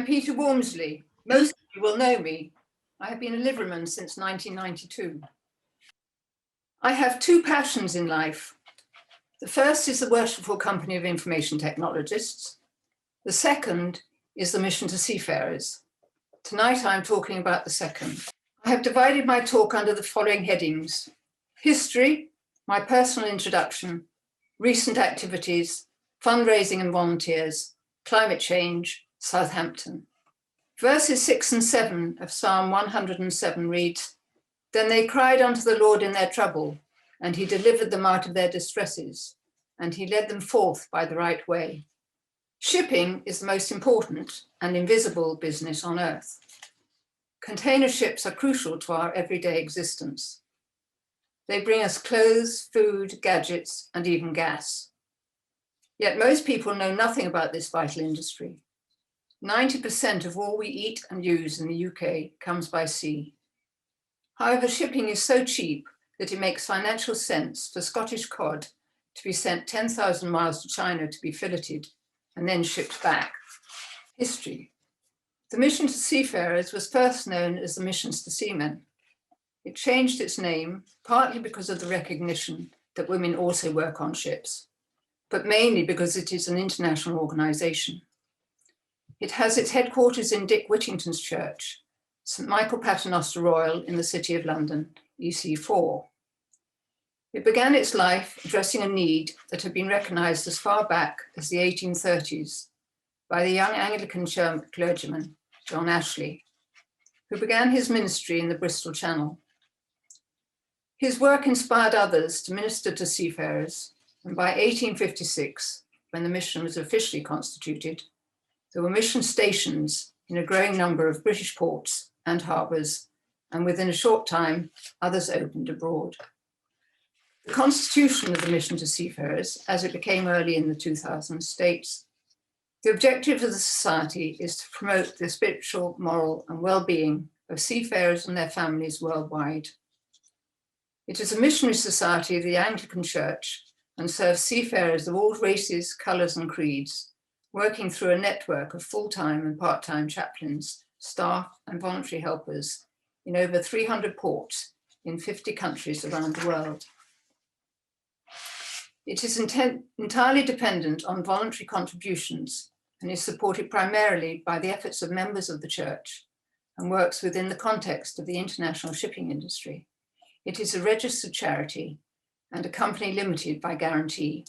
I'm Peter Walmisley. Most of you will know me. I have been a liveryman since 1992. I have two passions in life. The first is the Worshipful Company of Information Technologists. The second is the mission to seafarers. Tonight I'm talking about the second. I have divided my talk under the following headings: history, my personal introduction, recent activities, fundraising and volunteers, climate change, Southampton. Verses 6 and 7 of Psalm 107 reads, "Then they cried unto the Lord in their trouble, and he delivered them out of their distresses, and he led them forth by the right way." Shipping is the most important and invisible business on earth. Container ships are crucial to our everyday existence. They bring us clothes, food, gadgets, and even gas. Yet most people know nothing about this vital industry. 90% of all we eat and use in the UK comes by sea. However, shipping is so cheap that it makes financial sense for Scottish cod to be sent 10,000 miles to China to be filleted and then shipped back. History. The mission to seafarers was first known as the Missions to Seamen. It changed its name partly because of the recognition that women also work on ships, but mainly because it is an international organization. It has its headquarters in Dick Whittington's church, St Michael Paternoster Royal in the City of London, EC4. It began its life addressing a need that had been recognized as far back as the 1830s by the young Anglican clergyman, John Ashley, who began his ministry in the Bristol Channel. His work inspired others to minister to seafarers, and by 1856, when the mission was officially constituted, there were mission stations in a growing number of British ports and harbours, and within a short time, others opened abroad. The constitution of the mission to seafarers, as it became early in the 2000s, states, "The objective of the society is to promote the spiritual, moral, and well-being of seafarers and their families worldwide." It is a missionary society of the Anglican Church and serves seafarers of all races, colours, and creeds, working through a network of full-time and part-time chaplains, staff, and voluntary helpers in over 300 ports in 50 countries around the world. It is entirely dependent on voluntary contributions and is supported primarily by the efforts of members of the church and works within the context of the international shipping industry. It is a registered charity and a company limited by guarantee.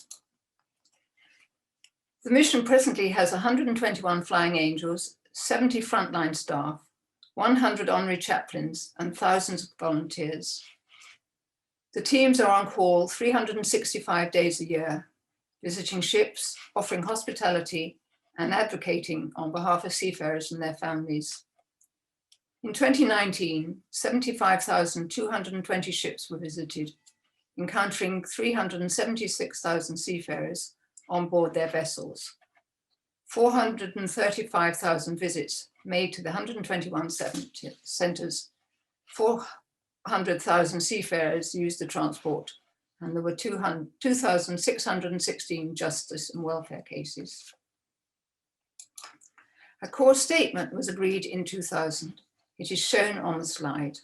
The mission presently has 121 flying angels, 70 frontline staff, 100 honorary chaplains, and thousands of volunteers. The teams are on call 365 days a year, visiting ships, offering hospitality, and advocating on behalf of seafarers and their families. In 2019, 75,220 ships were visited, encountering 376,000 seafarers on board their vessels. 435,000 visits made to the 121 centres. 400,000 seafarers used the transport, and there were 2,616 justice and welfare cases. A core statement was agreed in 2000. It is shown on the slide.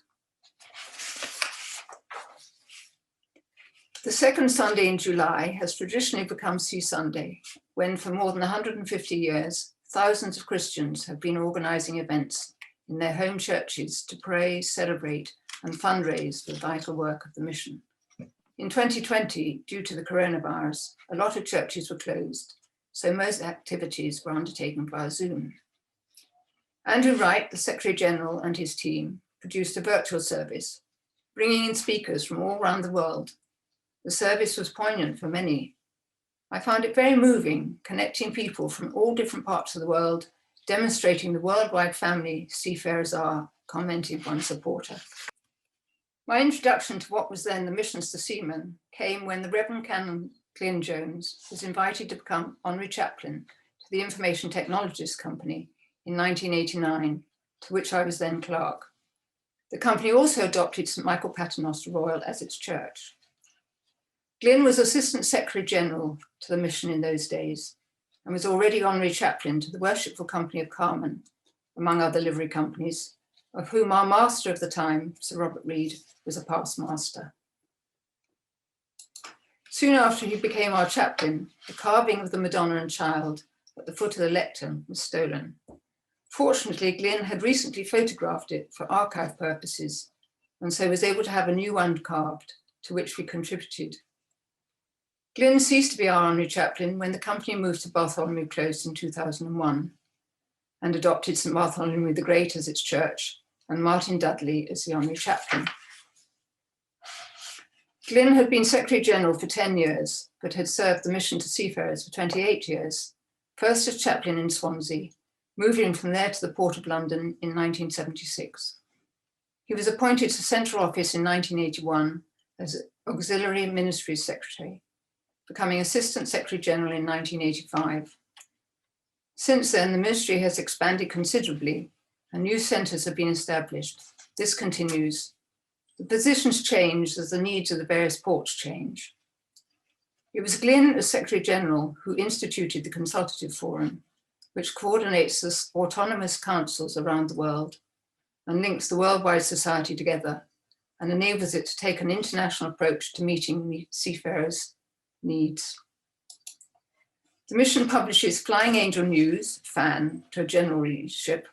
The second Sunday in July has traditionally become Sea Sunday, when for more than 150 years, thousands of Christians have been organising events in their home churches to pray, celebrate, and fundraise for the vital work of the mission. In 2020, due to the coronavirus, a lot of churches were closed, so most activities were undertaken via Zoom. Andrew Wright, the Secretary General, and his team produced a virtual service, bringing in speakers from all around the world. The service was poignant for many. I found it very moving, connecting people from all different parts of the world, demonstrating the worldwide family seafarers are, commented one supporter. My introduction to what was then the Missions to Seamen came when the Reverend Canon Glyn Jones was invited to become honorary chaplain to the Information Technologists Company in 1989, to which I was then clerk. The company also adopted St Michael Paternoster Royal as its church. Glyn was Assistant Secretary General to the mission in those days and was already honorary chaplain to the Worshipful Company of Carmen among other livery companies, of whom our master of the time, Sir Robert Reed, was a past master. Soon after he became our chaplain, the carving of the Madonna and Child at the foot of the lectern was stolen. Fortunately, Glyn had recently photographed it for archive purposes, and so was able to have a new one carved, to which we contributed. Glyn ceased to be our honorary chaplain when the company moved to Bartholomew Close in 2001 and adopted St Bartholomew the Great as its church and Martin Dudley as the honorary chaplain. Glyn had been Secretary General for 10 years, but had served the mission to Seafarers for 28 years, first as chaplain in Swansea, moving from there to the Port of London in 1976. He was appointed to Central Office in 1981 as Auxiliary Ministry Secretary, becoming Assistant Secretary General in 1985. Since then, the ministry has expanded considerably and new centres have been established. This continues. The positions change as the needs of the various ports change. It was Glyn as Secretary General who instituted the Consultative Forum, which coordinates the autonomous councils around the world and links the worldwide society together and enables it to take an international approach to meeting seafarers' needs. The mission publishes Flying Angel News, FAN, to a general readership,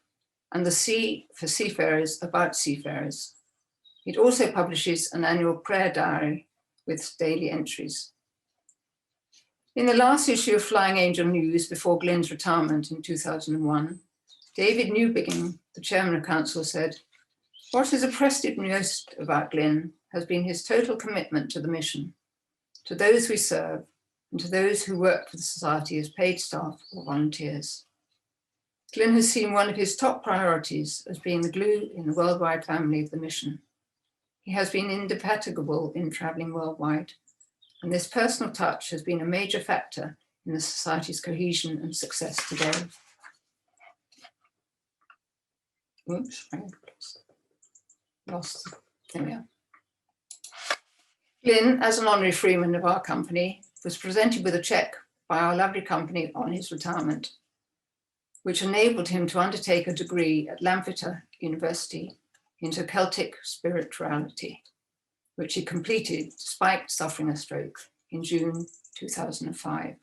and The Sea for Seafarers about seafarers. It also publishes an annual prayer diary with daily entries. In the last issue of Flying Angel News before Glyn's retirement in 2001, David Newbiggin, the chairman of council, said, "What has impressed me most about Glyn has been his total commitment to the mission, to those we serve, and to those who work for the society as paid staff or volunteers. Glyn has seen one of his top priorities as being the glue in the worldwide family of the mission. He has been indefatigable in travelling worldwide, and this personal touch has been a major factor in the society's cohesion and success today." Oops, lost. There we are. Glyn, as an honorary freeman of our company, was presented with a cheque by our lovely company on his retirement, which enabled him to undertake a degree at Lampeter University into Celtic spirituality, which he completed despite suffering a stroke in June 2005.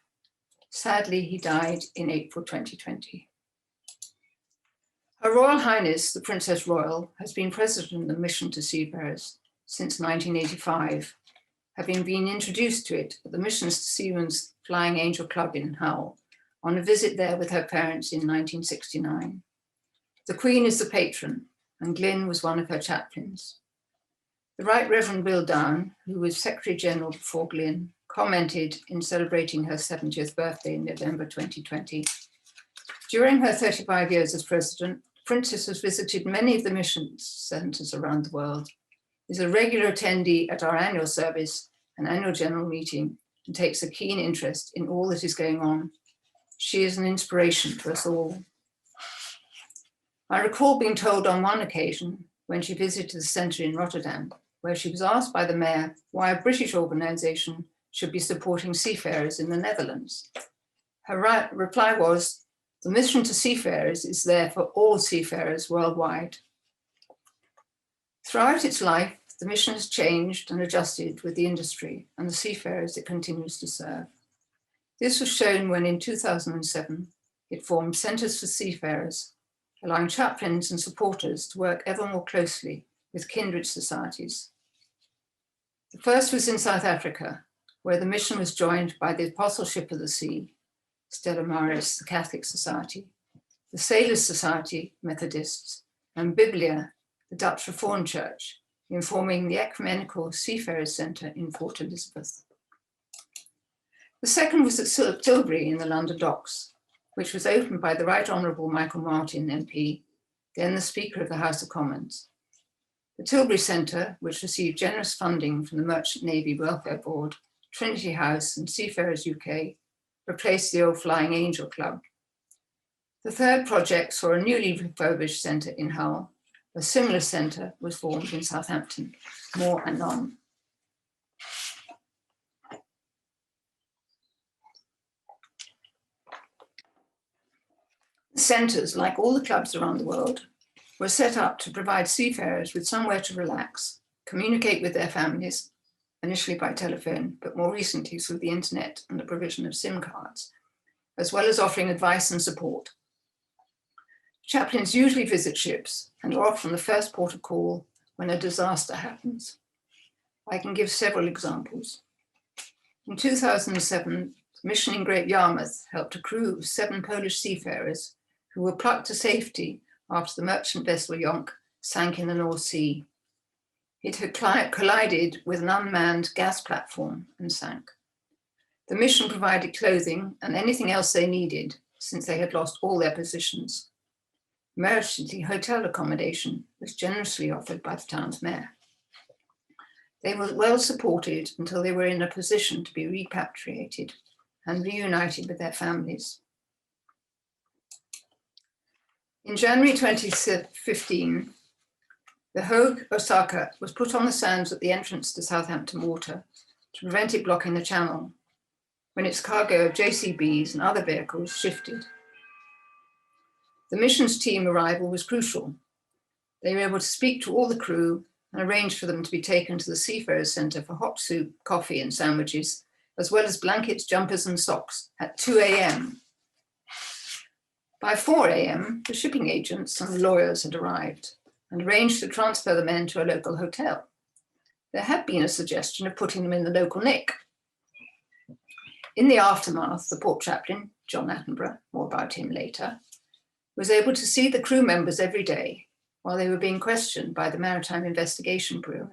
Sadly, he died in April 2020. Her Royal Highness, the Princess Royal, has been president of the mission to seafarers since 1985, having been introduced to it at the Missions to Seamen's Flying Angel Club in Hull on a visit there with her parents in 1969. The Queen is the patron, and Glyn was one of her chaplains. The Right Reverend Will Down, who was Secretary General before Glyn, commented in celebrating her 70th birthday in November 2020. During her 35 years as president, the Princess has visited many of the mission centres around the world, is a regular attendee at our annual service and annual general meeting, and takes a keen interest in all that is going on. She is an inspiration to us all. I recall being told on one occasion when she visited the centre in Rotterdam, where she was asked by the mayor why a British organisation should be supporting seafarers in the Netherlands. Her reply was, "The mission to seafarers is there for all seafarers worldwide." Throughout its life, the mission has changed and adjusted with the industry and the seafarers it continues to serve. This was shown when in 2007, it formed Centres for Seafarers, allowing chaplains and supporters to work ever more closely with kindred societies. The first was in South Africa, where the mission was joined by the Apostleship of the Sea, Stella Maris, the Catholic Society, the Sailors Society, Methodists, and Biblia, the Dutch Reformed Church, in forming the Ecumenical Seafarers Centre in Port Elizabeth. The second was at Tilbury in the London Docks, which was opened by the Right Honourable Michael Martin MP, then the Speaker of the House of Commons. The Tilbury Centre, which received generous funding from the Merchant Navy Welfare Board, Trinity House and Seafarers UK, replaced the old Flying Angel Club. The third project saw a newly refurbished centre in Hull. A similar centre was formed in Southampton. More anon. The centres, like all the clubs around the world, were set up to provide seafarers with somewhere to relax, communicate with their families, initially by telephone, but more recently through the internet and the provision of SIM cards, as well as offering advice and support. Chaplains usually visit ships and are often the first port of call when a disaster happens. I can give several examples. In 2007, the mission in Great Yarmouth helped a crew of 7 Polish seafarers who were plucked to safety after the merchant vessel Yonk sank in the North Sea. It had collided with an unmanned gas platform and sank. The mission provided clothing and anything else they needed, since they had lost all their positions. Emergency hotel accommodation was generously offered by the town's mayor. They were well supported until they were in a position to be repatriated and reunited with their families. In January 2015, the Hogue Osaka was put on the sands at the entrance to Southampton Water to prevent it blocking the channel, when its cargo of JCBs and other vehicles shifted. The missions team arrival was crucial. They were able to speak to all the crew and arrange for them to be taken to the Seafarers Centre for hot soup, coffee and sandwiches, as well as blankets, jumpers and socks at 2 a.m. By 4 a.m, the shipping agents and lawyers had arrived and arranged to transfer the men to a local hotel. There had been a suggestion of putting them in the local nick. In the aftermath, the port chaplain, John Attenborough, more about him later, was able to see the crew members every day while they were being questioned by the Maritime Investigation Bureau.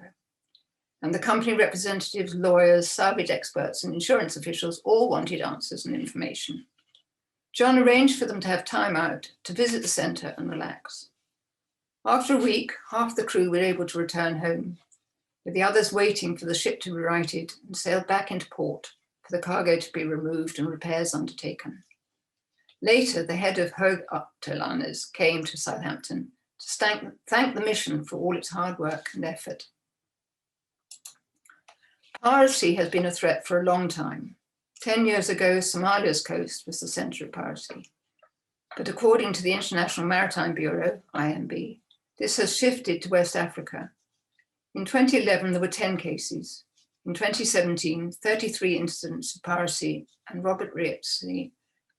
And the company representatives, lawyers, salvage experts, and insurance officials all wanted answers and information. John arranged for them to have time out to visit the centre and relax. After a week, half the crew were able to return home, with the others waiting for the ship to be righted and sailed back into port for the cargo to be removed and repairs undertaken. Later, the head of Hogue Artelaners came to Southampton to thank the mission for all its hard work and effort. Piracy has been a threat for a long time. 10 years ago, Somalia's coast was the centre of piracy. But according to the International Maritime Bureau, IMB, this has shifted to West Africa. In 2011, there were 10 cases. In 2017, 33 incidents of piracy and robbery,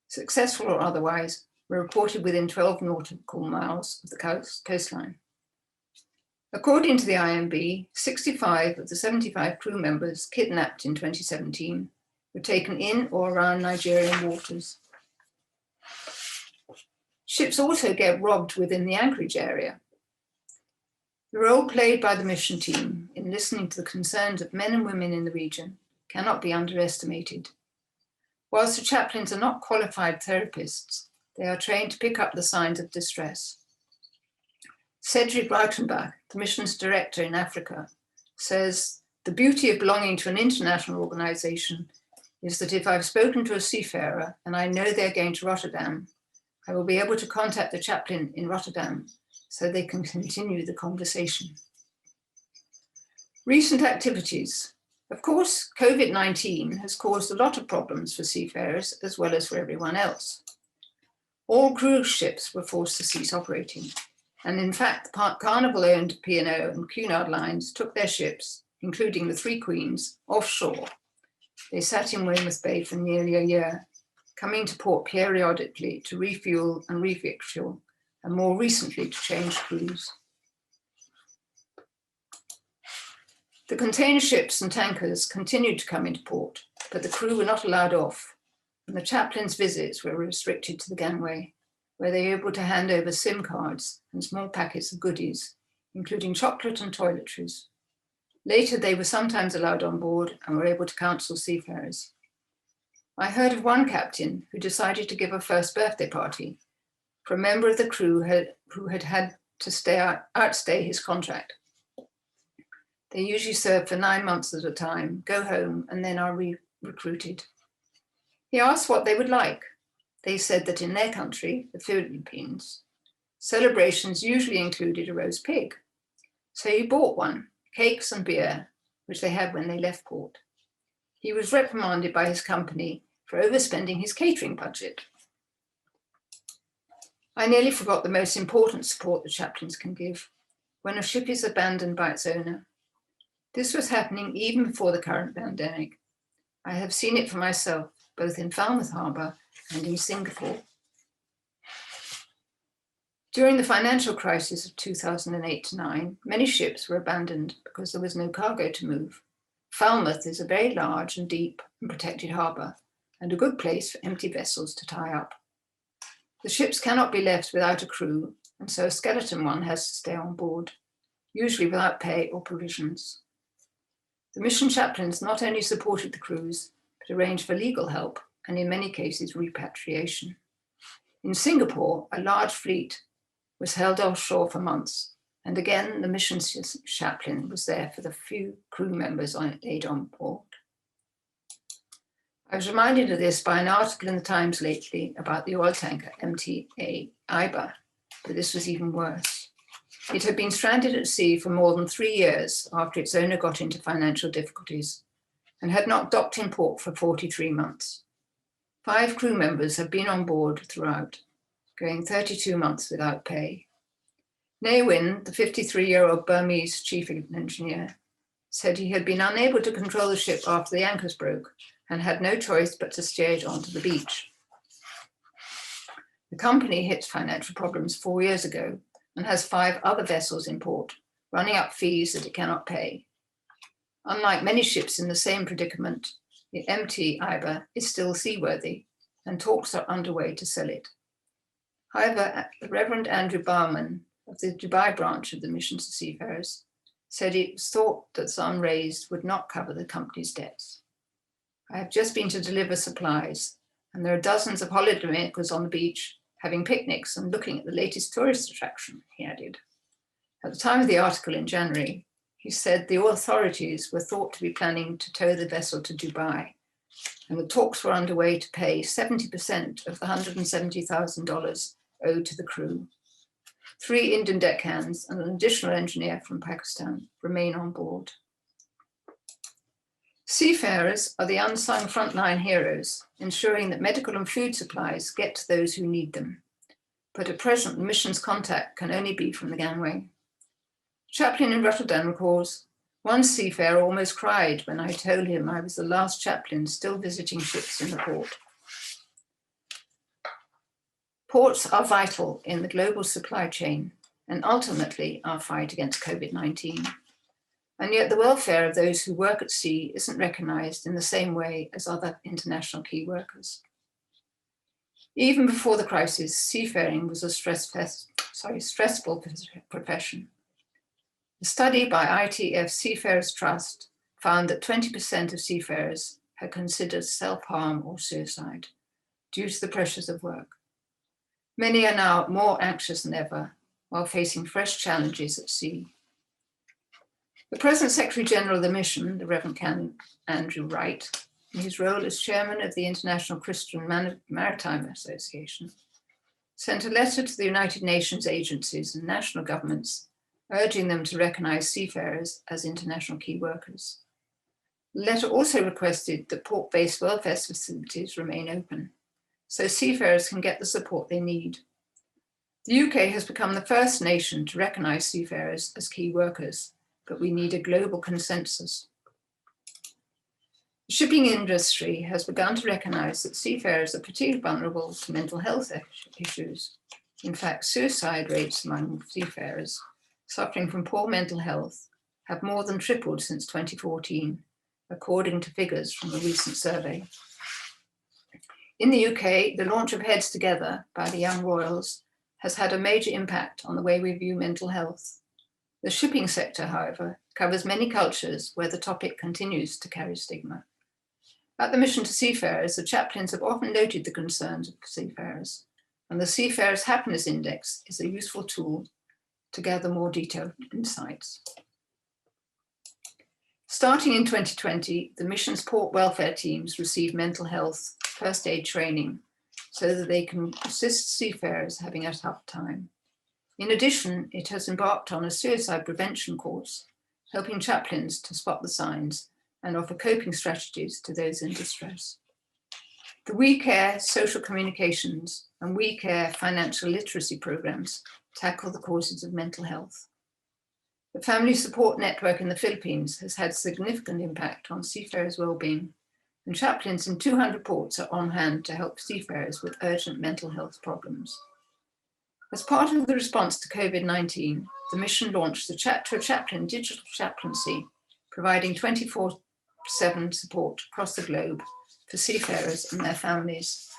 successful or otherwise, were reported within 12 nautical miles of the coastline. According to the IMB, 65 of the 75 crew members kidnapped in 2017 were taken in or around Nigerian waters. Ships also get robbed within the anchorage area. The role played by the mission team in listening to the concerns of men and women in the region cannot be underestimated. Whilst the chaplains are not qualified therapists, they are trained to pick up the signs of distress. Cedric Rautenbach, the mission's director in Africa, says, "The beauty of belonging to an international organization is that if I've spoken to a seafarer and I know they're going to Rotterdam, I will be able to contact the chaplain in Rotterdam so they can continue the conversation." Recent activities. Of course, COVID-19 has caused a lot of problems for seafarers as well as for everyone else. All cruise ships were forced to cease operating. And in fact, the Carnival-owned P&O and Cunard lines took their ships, including the Three Queens, offshore. They sat in Weymouth Bay for nearly a year, coming to port periodically to refuel and revictual, and more recently to change crews. The container ships and tankers continued to come into port, but the crew were not allowed off, and the chaplain's visits were restricted to the gangway, where they were able to hand over SIM cards and small packets of goodies, including chocolate and toiletries. Later, they were sometimes allowed on board and were able to counsel seafarers. I heard of one captain who decided to give a first birthday party for a member of the crew who had to outstay his contract. They usually serve for 9 months at a time, go home, and then are recruited. He asked what they would like. They said that in their country, the Philippines, celebrations usually included a roast pig. So he bought one, cakes and beer, which they had when they left port. He was reprimanded by his company for overspending his catering budget. I nearly forgot the most important support the chaplains can give when a ship is abandoned by its owner. This was happening even before the current pandemic. I have seen it for myself, both in Falmouth Harbour and in Singapore. During the financial crisis of 2008-9, many ships were abandoned because there was no cargo to move. Falmouth is a very large and deep and protected harbour, and a good place for empty vessels to tie up. The ships cannot be left without a crew, and so a skeleton one has to stay on board, usually without pay or provisions. The mission chaplains not only supported the crews, but arranged for legal help and in many cases repatriation. In Singapore, a large fleet was held offshore for months, and again the mission chaplain was there for the few crew members laid on board. I was reminded of this by an article in the Times lately about the oil tanker MT Iber, but this was even worse. It had been stranded at sea for more than 3 years after its owner got into financial difficulties and had not docked in port for 43 months. 5 crew members had been on board throughout, going 32 months without pay. Ne Win, the 53-year-old Burmese chief engineer, said he had been unable to control the ship after the anchors broke and had no choice but to steer it onto the beach. The company hit financial problems 4 years ago and has 5 other vessels in port, running up fees that it cannot pay. Unlike many ships in the same predicament, the MT Iber is still seaworthy, and talks are underway to sell it. However, the Reverend Andrew Barman of the Dubai branch of the Mission to Seafarers said it was thought that the sum raised would not cover the company's debts. I have just been to deliver supplies, and there are dozens of holidaymakers on the beach having picnics and looking at the latest tourist attraction, he added. At the time of the article in January, he said the authorities were thought to be planning to tow the vessel to Dubai, and the talks were underway to pay 70% of the $170,000 owed to the crew. 3 Indian deckhands and an additional engineer from Pakistan remain on board. Seafarers are the unsung frontline heroes, ensuring that medical and food supplies get to those who need them. But at present, the mission's contact can only be from the gangway. Chaplain in Rotterdam recalls, one seafarer almost cried when I told him I was the last chaplain still visiting ships in the port. Ports are vital in the global supply chain and ultimately our fight against COVID-19. And yet the welfare of those who work at sea isn't recognised in the same way as other international key workers. Even before the crisis, seafaring was a stressful profession. A study by ITF Seafarers Trust found that 20% of seafarers had considered self-harm or suicide due to the pressures of work. Many are now more anxious than ever while facing fresh challenges at sea. The present Secretary-General of the Mission, the Reverend Canon Andrew Wright, in his role as Chairman of the International Christian Maritime Association, sent a letter to the United Nations agencies and national governments urging them to recognise seafarers as international key workers. The letter also requested that port-based welfare facilities remain open, so seafarers can get the support they need. The UK has become the first nation to recognise seafarers as key workers, but we need a global consensus. The shipping industry has begun to recognise that seafarers are particularly vulnerable to mental health issues. In fact, suicide rates among seafarers suffering from poor mental health have more than tripled since 2014, according to figures from a recent survey. In the UK, the launch of Heads Together by the Young Royals has had a major impact on the way we view mental health. The shipping sector, however, covers many cultures where the topic continues to carry stigma. At the Mission to Seafarers, the chaplains have often noted the concerns of seafarers, and the Seafarers Happiness Index is a useful tool to gather more detailed insights. Starting in 2020, the mission's port welfare teams receive mental health first aid training so that they can assist seafarers having a tough time. In addition, it has embarked on a suicide prevention course, helping chaplains to spot the signs and offer coping strategies to those in distress. The We Care social communications and We Care financial literacy programs tackle the causes of mental health. The family support network in the Philippines has had significant impact on seafarers' well-being, and chaplains in 200 ports are on hand to help seafarers with urgent mental health problems. As part of the response to COVID-19, the mission launched the Chapter Chaplain digital chaplaincy, providing 24/7 support across the globe for seafarers and their families.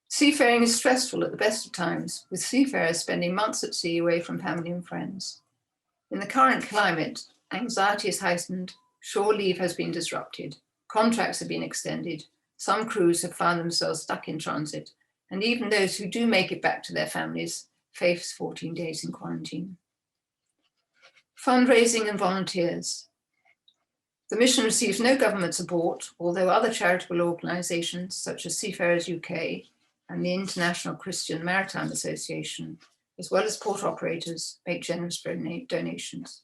Seafaring is stressful at the best of times, with seafarers spending months at sea away from family and friends. In the current climate, anxiety is heightened, shore leave has been disrupted, contracts have been extended, some crews have found themselves stuck in transit, and even those who do make it back to their families face 14 days in quarantine. Fundraising and volunteers. The mission receives no government support, although other charitable organisations such as Seafarers UK and the International Christian Maritime Association, as well as port operators, make generous donations.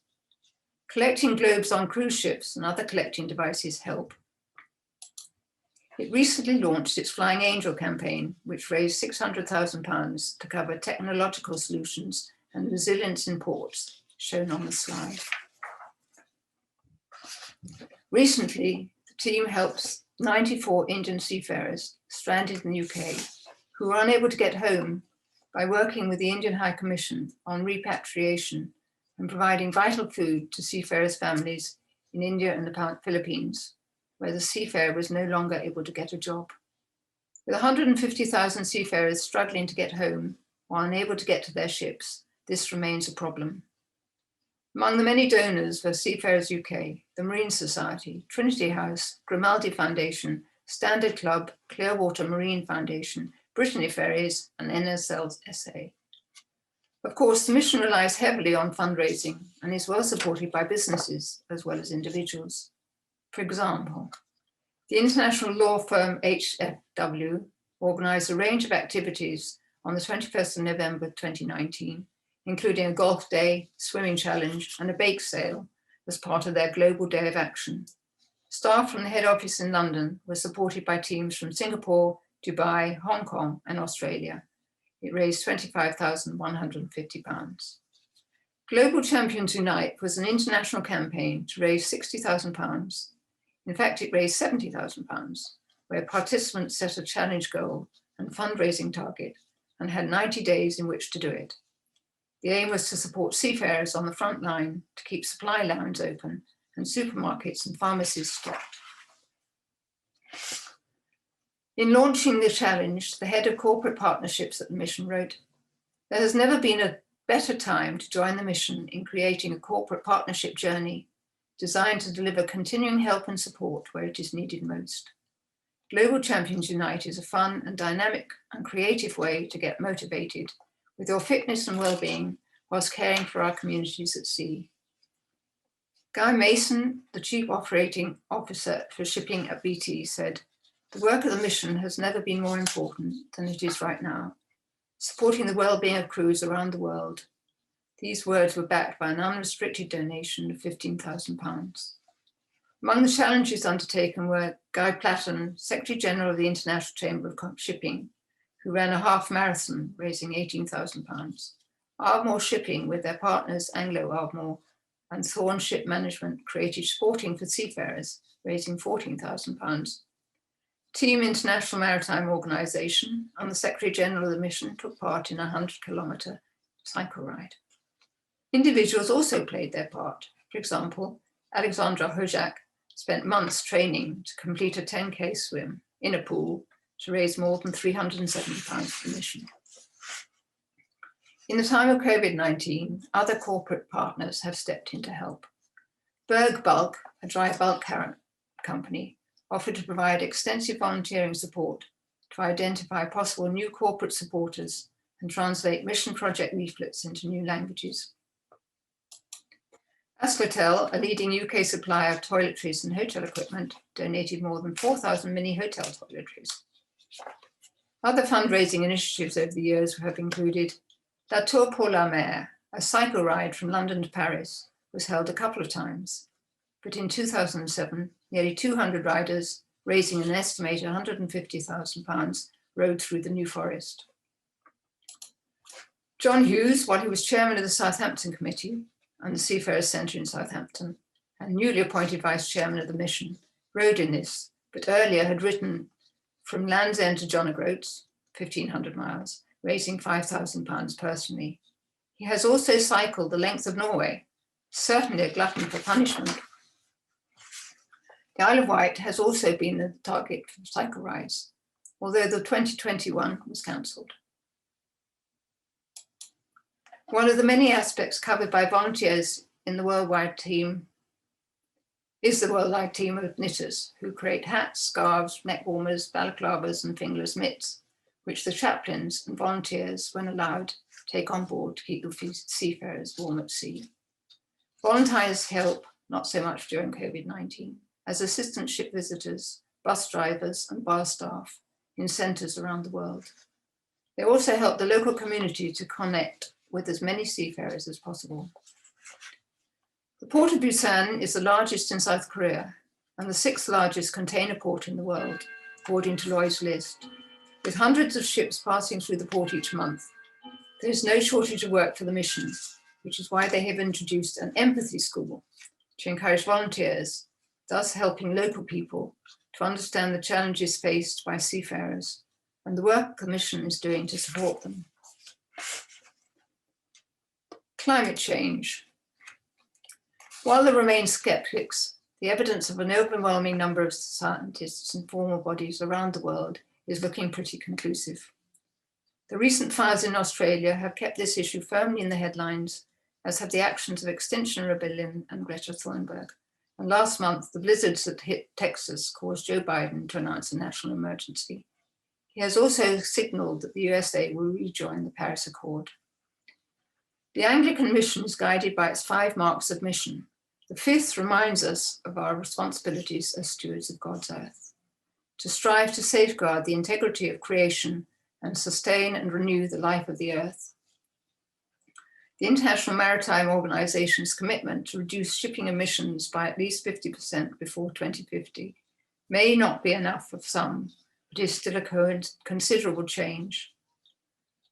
Collecting globes on cruise ships and other collecting devices help. It recently launched its Flying Angel campaign, which raised £600,000 to cover technological solutions and resilience in ports, shown on the slide. Recently, the team helps 94 Indian seafarers stranded in the UK who were unable to get home by working with the Indian High Commission on repatriation and providing vital food to seafarers' families in India and the Philippines, where the seafarer was no longer able to get a job. With 150,000 seafarers struggling to get home or unable to get to their ships, this remains a problem. Among the many donors were Seafarers UK, the Marine Society, Trinity House, Grimaldi Foundation, Standard Club, Clearwater Marine Foundation, Brittany Ferries, and NSL's SA. Of course, the mission relies heavily on fundraising and is well supported by businesses as well as individuals. For example, the international law firm HFW organised a range of activities on the 21st of November 2019, including a golf day, swimming challenge, and a bake sale as part of their Global Day of Action. Staff from the head office in London were supported by teams from Singapore, Dubai, Hong Kong, and Australia. It raised £25,150. Global Champions Unite was an international campaign to raise £60,000. In fact, it raised £70,000, where participants set a challenge goal and fundraising target and had 90 days in which to do it. The aim was to support seafarers on the front line to keep supply lines open and supermarkets and pharmacies stocked. In launching the challenge, the head of corporate partnerships at the mission wrote, "There has never been a better time to join the mission in creating a corporate partnership journey designed to deliver continuing help and support where it is needed most. Global Champions Unite is a fun and dynamic and creative way to get motivated with your fitness and well-being whilst caring for our communities at sea." Guy Mason, the Chief Operating Officer for Shipping at BT, said, "The work of the mission has never been more important than it is right now, supporting the well-being of crews around the world." These words were backed by an unrestricted donation of £15,000. Among the challenges undertaken were Guy Platten, Secretary General of the International Chamber of Shipping, who ran a half marathon raising £18,000. Ardmore Shipping, with their partners Anglo Ardmore and Thorn Ship Management, created Sporting for Seafarers, raising £14,000. Team International Maritime Organisation and the Secretary General of the mission took part in a 100-kilometre cycle ride. Individuals also played their part. For example, Alexandra Hojak spent months training to complete a 10K swim in a pool to raise more than £370 for the mission. In the time of COVID-19, other corporate partners have stepped in to help. Berg Bulk, a dry bulk company, offered to provide extensive volunteering support to identify possible new corporate supporters and translate mission project leaflets into new languages. Ascotel, a leading UK supplier of toiletries and hotel equipment, donated more than 4,000 mini hotel toiletries. Other fundraising initiatives over the years have included La Tour pour la Mer, a cycle ride from London to Paris, was held a couple of times, but in 2007, nearly 200 riders raising an estimated £150,000 rowed through the New Forest. John Hughes, while he was chairman of the Southampton Committee and the Seafarers Centre in Southampton, and newly appointed vice chairman of the mission, rowed in this, but earlier had written from Land's End to John O'Groats, 1,500 miles, raising £5,000 personally. He has also cycled the length of Norway, certainly a glutton for punishment. The Isle of Wight has also been the target for cycle rides, although the 2021 was cancelled. One of the many aspects covered by volunteers in the worldwide team is the worldwide team of knitters who create hats, scarves, neck warmers, balaclavas, and fingerless mitts, which the chaplains and volunteers, when allowed, take on board to keep the seafarers warm at sea. Volunteers help, not so much during COVID-19, as assistant ship visitors, bus drivers, and bar staff in centres around the world. They also help the local community to connect with as many seafarers as possible. The port of Busan is the largest in South Korea and the 6th largest container port in the world, according to Lloyd's list. With hundreds of ships passing through the port each month, there is no shortage of work for the mission, which is why they have introduced an empathy school to encourage volunteers, thus helping local people to understand the challenges faced by seafarers and the work the mission is doing to support them. Climate change. While there remain skeptics, the evidence of an overwhelming number of scientists and formal bodies around the world is looking pretty conclusive. The recent fires in Australia have kept this issue firmly in the headlines, as have the actions of Extinction Rebellion and Greta Thunberg. And last month, the blizzards that hit Texas caused Joe Biden to announce a national emergency. He has also signaled that the USA will rejoin the Paris Accord. The Anglican mission is guided by its 5 marks of mission. The 5th reminds us of our responsibilities as stewards of God's earth, to strive to safeguard the integrity of creation and sustain and renew the life of the earth. The International Maritime Organization's commitment to reduce shipping emissions by at least 50% before 2050 may not be enough for some, but is still a considerable change.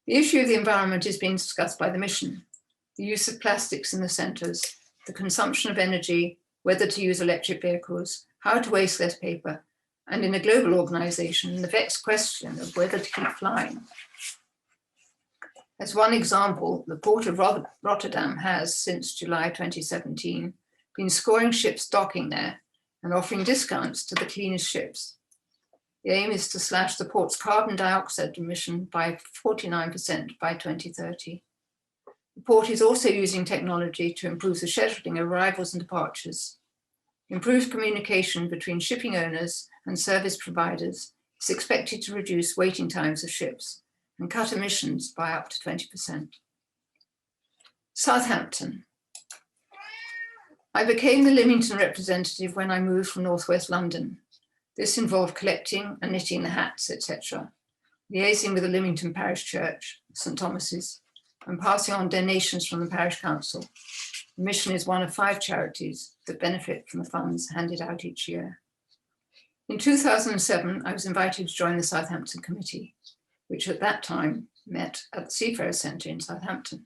The issue of the environment is being discussed by the mission. The use of plastics in the centres, the consumption of energy, whether to use electric vehicles, how to waste less paper, and in a global organisation, the vexed question of whether to keep flying. As one example, the Port of Rotterdam has, since July 2017, been scoring ships docking there and offering discounts to the cleanest ships. The aim is to slash the port's carbon dioxide emission by 49% by 2030. The port is also using technology to improve the scheduling of arrivals and departures. Improved communication between shipping owners and service providers is expected to reduce waiting times of ships and cut emissions by up to 20%. Southampton. I became the Lymington representative when I moved from Northwest London. This involved collecting and knitting the hats, etc., liaising with the Lymington Parish Church, St Thomas's, and passing on donations from the Parish Council. The mission is one of 5 charities that benefit from the funds handed out each year. In 2007, I was invited to join the Southampton Committee, which at that time met at the Seafarers Centre in Southampton.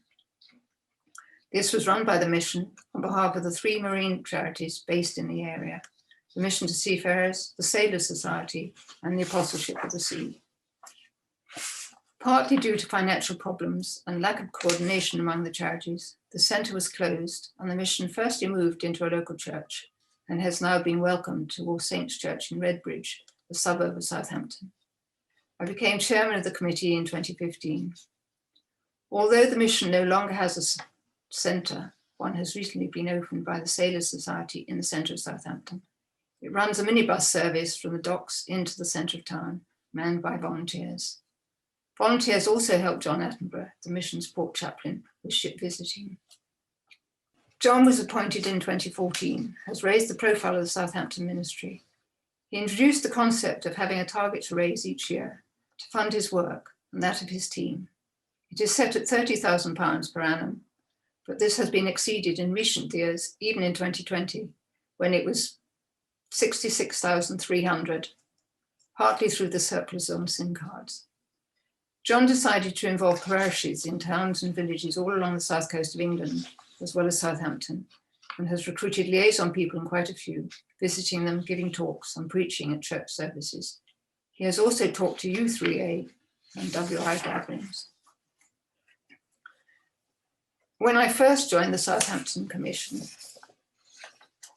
This was run by the mission on behalf of the 3 marine charities based in the area: the Mission to Seafarers, the Sailors Society, and the Apostleship of the Sea. Partly due to financial problems and lack of coordination among the charities, the centre was closed and the mission firstly moved into a local church and has now been welcomed to All Saints Church in Redbridge, a suburb of Southampton. I became chairman of the committee in 2015. Although the mission no longer has a centre, one has recently been opened by the Sailors Society in the centre of Southampton. It runs a minibus service from the docks into the centre of town, manned by volunteers. Volunteers also help John Attenborough, the mission's port chaplain, with ship visiting. John was appointed in 2014, has raised the profile of the Southampton ministry. He introduced the concept of having a target to raise each year to fund his work and that of his team. It is set at £30,000 per annum, but this has been exceeded in recent years, even in 2020, when it was £66,300 partly through the surplus on SIM cards. John decided to involve parishes in towns and villages all along the south coast of England, as well as Southampton, and has recruited liaison people in quite a few, visiting them, giving talks and preaching at church services. He has also talked to Youth Relay and WI gatherings. When I first joined the Southampton Committee,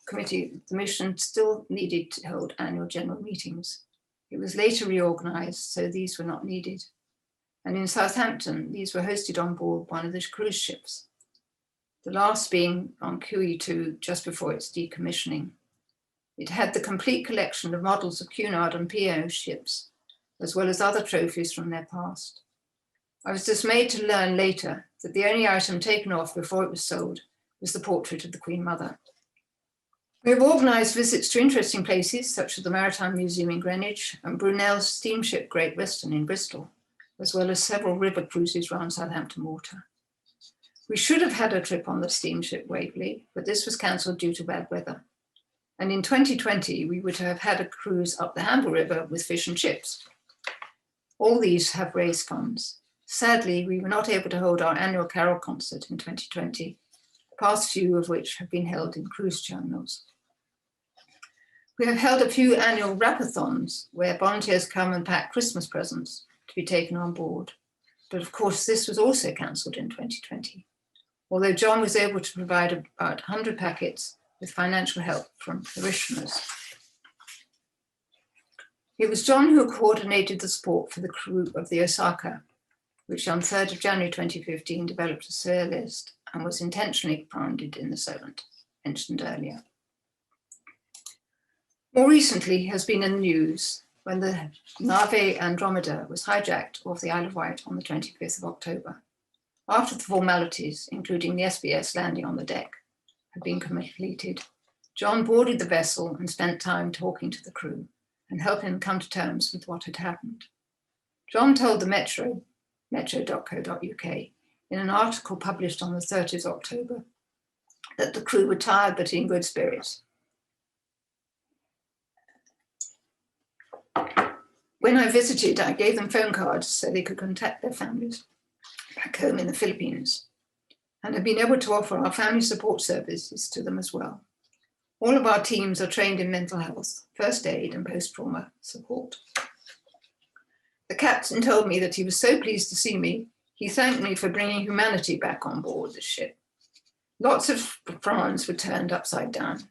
the mission still needed to hold annual general meetings. It was later reorganised, so these were not needed. And in Southampton, these were hosted on board one of the cruise ships, the last being on QE2 just before its decommissioning. It had the complete collection of models of Cunard and P.O. ships, as well as other trophies from their past. I was dismayed to learn later that the only item taken off before it was sold was the portrait of the Queen Mother. We have organised visits to interesting places such as the Maritime Museum in Greenwich and Brunel's steamship Great Western in Bristol, as well as several river cruises around Southampton Water. We should have had a trip on the steamship Waverley, but this was cancelled due to bad weather. And in 2020, we would have had a cruise up the Hamble River with fish and chips. All these have raised funds. Sadly, we were not able to hold our annual carol concert in 2020, the past few of which have been held in cruise terminals. We have held a few annual rapathons where volunteers come and pack Christmas presents to be taken on board. But of course, this was also cancelled in 2020, although John was able to provide about 100 packets with financial help from parishioners. It was John who coordinated the support for the crew of the Osaka, which on 3rd of January 2015 developed a sail list and was intentionally grounded in the Solent, mentioned earlier. More recently, he has been in the news when the Nave Andromeda was hijacked off the Isle of Wight on the 25th of October. After the formalities, including the SBS landing on the deck, had been completed, John boarded the vessel and spent time talking to the crew and helping them come to terms with what had happened. John told the metro.co.uk, in an article published on the 30th of October, that the crew were tired but in good spirits. When I visited, I gave them phone cards so they could contact their families back home in the Philippines, and have been able to offer our family support services to them as well. All of our teams are trained in mental health, first aid and post-trauma support. The captain told me that he was so pleased to see me, he thanked me for bringing humanity back on board the ship. Lots of frowns were turned upside down.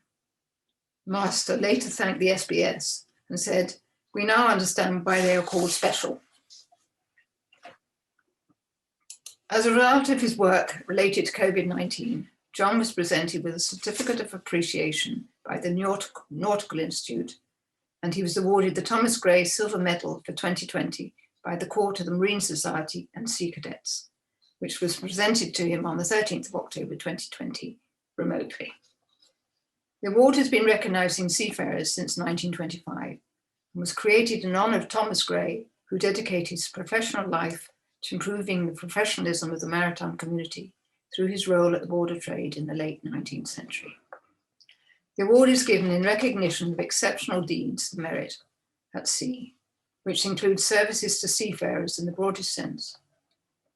Master later thanked the SBS and said, "We now understand why they are called special." As a result of his work related to COVID-19, John was presented with a certificate of appreciation by the Nautical Institute, and he was awarded the Thomas Gray Silver Medal for 2020 by the Court of the Marine Society and Sea Cadets, which was presented to him on the 13th of October 2020 remotely. The award has been recognising seafarers since 1925 and was created in honour of Thomas Gray, who dedicated his professional life to improving the professionalism of the maritime community through his role at the Board of Trade in the late 19th century. The award is given in recognition of exceptional deeds of merit at sea, which includes services to seafarers in the broadest sense.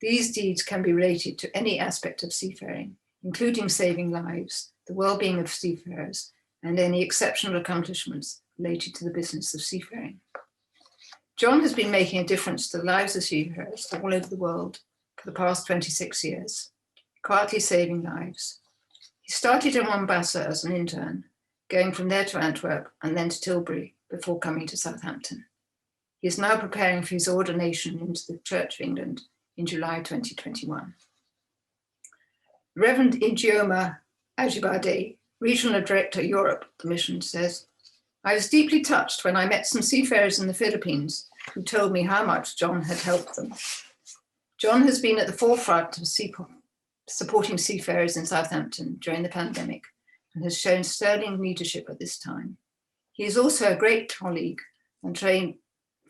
These deeds can be related to any aspect of seafaring, including saving lives, the well-being of seafarers, and any exceptional accomplishments related to the business of seafaring. John has been making a difference to the lives of seafarers all over the world for the past 26 years, quietly saving lives. He started in Mombasa as an intern, going from there to Antwerp and then to Tilbury before coming to Southampton. He is now preparing for his ordination into the Church of England in July 2021. Reverend Ijeoma Ajibade, Regional Director Europe, the mission says, "I was deeply touched when I met some seafarers in the Philippines who told me how much John had helped them. John has been at the forefront of supporting seafarers in Southampton during the pandemic and has shown sterling leadership at this time. He is also a great colleague and trained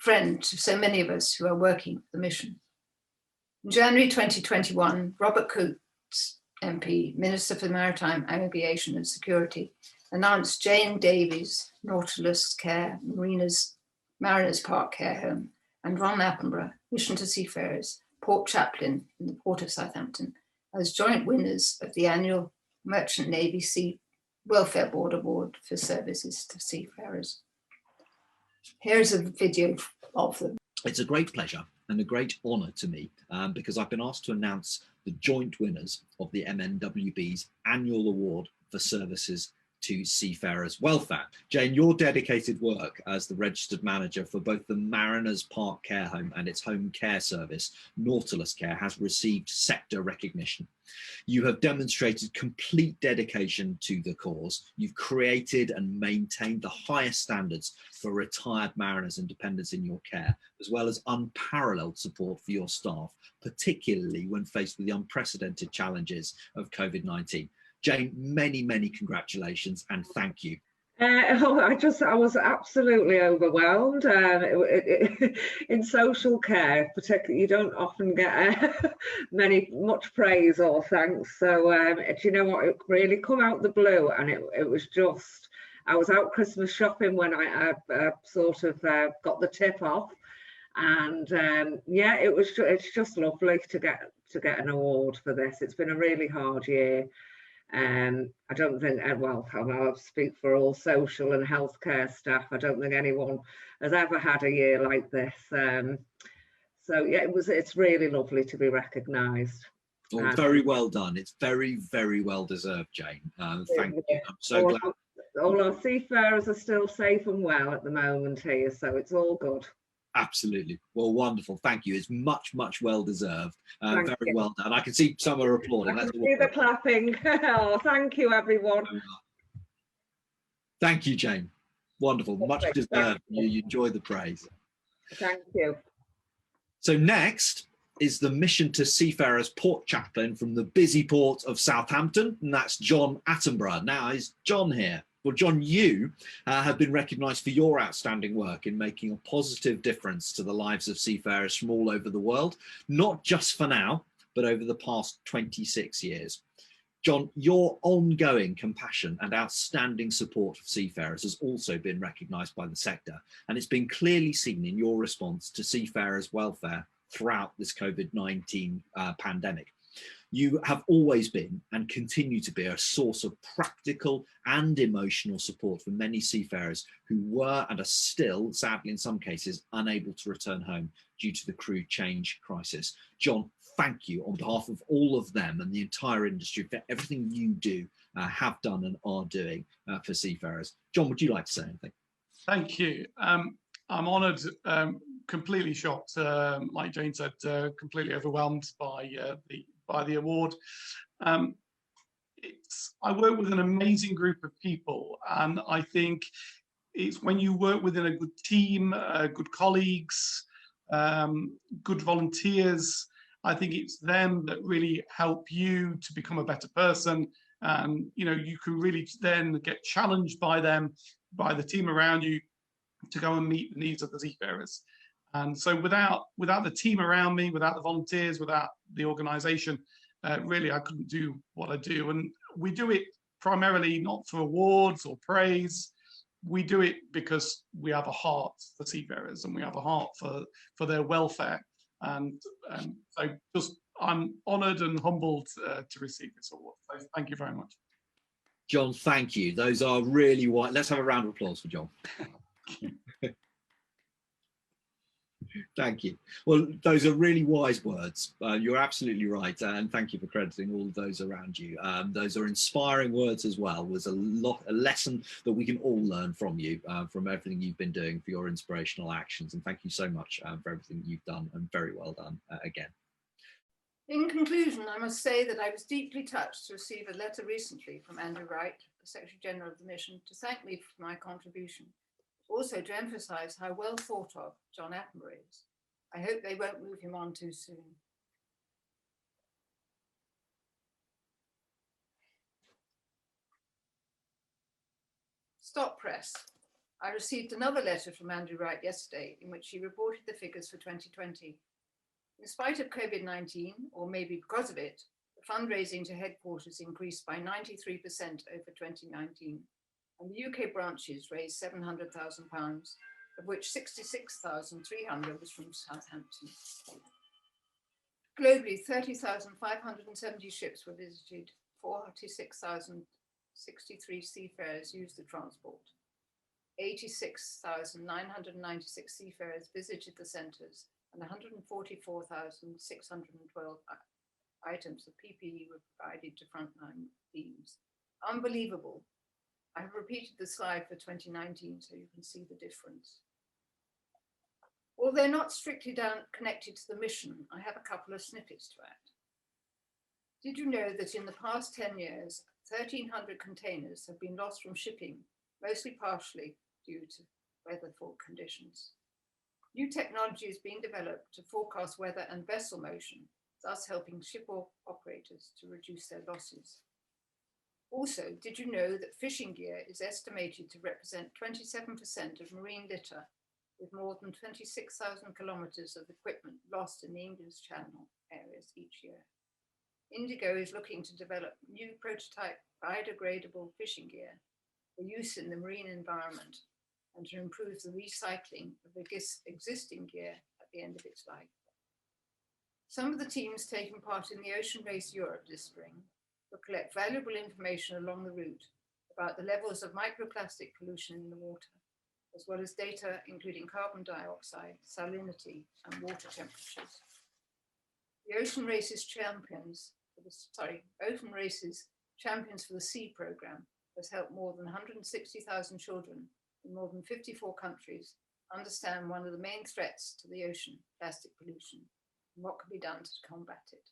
friend to so many of us who are working for the mission." In January 2021, Robert Coates, MP, Minister for Maritime, Aviation and Security, announced Jane Davies, Nautilus Care Marinas Mariners Park Care Home, and Ron Attenborough, Mission to Seafarers, Port Chaplain in the Port of Southampton, as joint winners of the annual Merchant Navy Sea Welfare Board Award for services to seafarers. Here's a video of them. It's a great pleasure and a great honour to me because I've been asked to announce the joint winners of the MNWB's annual award for services to seafarers' welfare. Jane, your dedicated work as the registered manager for both the Mariners Park Care Home and its home care service, Nautilus Care, has received sector recognition. You have demonstrated complete dedication to the cause. You've created and maintained the highest standards for retired mariners and dependents in your care, as well as unparalleled support for your staff, particularly when faced with the unprecedented challenges of COVID-19. Jane, many, many congratulations and thank you. I was absolutely overwhelmed. In social care, particularly, you don't often get much praise or thanks. So, do you know what? It really come out the blue, and it was just. I was out Christmas shopping when I sort of got the tip off, and yeah, it's just lovely to get an award for this. It's been a really hard year. I don't think, well, I'll speak for all social and healthcare staff. I don't think anyone has ever had a year like this. So yeah, it's really lovely to be recognised. Well, very well done. It's very, very well deserved, Jane. Thank you. I'm so glad. All our seafarers are still safe and well at the moment here, so it's all good. Absolutely. Well, wonderful. Thank you. It's much, much well deserved. Very well done. I can see some are applauding. I can see the clapping. Oh, thank you, everyone. Thank you, Jane. Wonderful. Much deserved. You enjoy the praise. Thank you. So next is the Mission to Seafarers Port Chaplain from the busy port of Southampton, and that's John Attenborough. Now, is John here? Well, John, you have been recognised for your outstanding work in making a positive difference to the lives of seafarers from all over the world, not just for now, but over the past 26 years. John, your ongoing compassion and outstanding support of seafarers has also been recognised by the sector, and it's been clearly seen in your response to seafarers' welfare throughout this COVID-19 pandemic. You have always been and continue to be a source of practical and emotional support for many seafarers who were and are still, sadly in some cases, unable to return home due to the crew change crisis. John, thank you on behalf of all of them and the entire industry for everything you do, have done and are doing for seafarers. John, would you like to say anything? Thank you. I'm honoured, completely shocked, like Jane said, completely overwhelmed by the award. I work with an amazing group of people, and I think it's when you work within a good team, good colleagues, good volunteers, I think it's them that really help you to become a better person. And you know, you can really then get challenged by them, by the team around you, to go and meet the needs of the seafarers. And so without the team around me, without the volunteers, without the organisation, really I couldn't do what I do. And we do it primarily not for awards or praise. We do it because we have a heart for seafarers and we have a heart for their welfare. And so just I'm honoured and humbled to receive this award. So thank you very much. John, thank you. Those are really wise. Let's have a round of applause for John. Thank you. Well, those are really wise words. You're absolutely right, and thank you for crediting all of those around you. Those are inspiring words as well. There's a lesson that we can all learn from you, from everything you've been doing, for your inspirational actions, and thank you so much for everything you've done, and very well done again. In conclusion, I must say that I was deeply touched to receive a letter recently from Andrew Wright, the Secretary General of the Mission, to thank me for my contribution. Also to emphasise how well thought of John Attenborough is. I hope they won't move him on too soon. Stop press. I received another letter from Andrew Wright yesterday in which he reported the figures for 2020. In spite of COVID-19, or maybe because of it, the fundraising to headquarters increased by 93% over 2019. And the UK branches raised £700,000, of which 66,300 was from Southampton. Globally, 30,570 ships were visited, 46,063 seafarers used the transport. 86,996 seafarers visited the centres, and 144,612 items of PPE were provided to frontline teams. Unbelievable. I have repeated the slide for 2019 so you can see the difference. Although not strictly connected to the mission, I have a couple of snippets to add. Did you know that in the past 10 years, 1,300 containers have been lost from shipping, mostly partially due to weather conditions? New technology is being developed to forecast weather and vessel motion, thus helping ship operators to reduce their losses. Also, did you know that fishing gear is estimated to represent 27% of marine litter, with more than 26,000 kilometres of equipment lost in the English Channel areas each year? Indigo is looking to develop new prototype biodegradable fishing gear for use in the marine environment and to improve the recycling of existing gear at the end of its life. Some of the teams taking part in the Ocean Race Europe this spring will collect valuable information along the route about the levels of microplastic pollution in the water, as well as data including carbon dioxide, salinity, and water temperatures. The Ocean Races Champions for the Sea programme has helped more than 160,000 children in more than 54 countries understand one of the main threats to the ocean, plastic pollution, and what can be done to combat it.